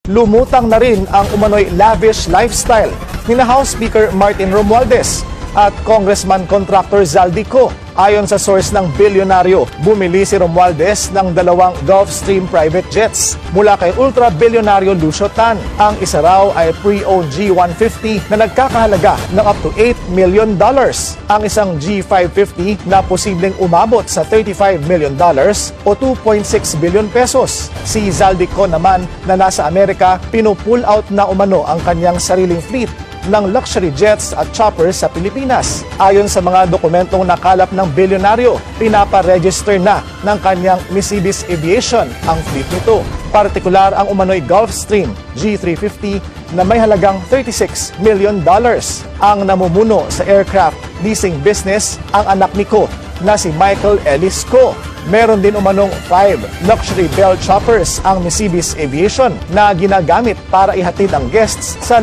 Lumutang na rin ang umano'y lavish lifestyle ni House Speaker Martin Romualdez at Congressman Contractor Zaldico. Ayon sa source ng bilyonaryo, bumili si Romualdez ng 2 Gulfstream private jets mula kay ultra-bilyonaryo Lucio Tan. Ang isa raw ay pre-owned G150 na nagkakahalaga ng up to $8 million. Ang isang G550 na posibleng umabot sa $35 million o 2.6 billion pesos. Si Zaldico naman na nasa Amerika, pinupull out na umano ang kanyang sariling fleet ng luxury jets at choppers sa Pilipinas. Ayon sa mga dokumentong nakalap ng bilyonaryo, pinapa-register na ng kanyang Mercedes Aviation ang fleet nito. Partikular ang umano'y Gulfstream G350 na may halagang $36 million. Ang namumuno sa aircraft leasing business ang anak ni Ko na si Michael Ellis Ko. Meron din umanong 5 luxury Bell choppers ang Mercedes Aviation na ginagamit para ihatid ang guests sa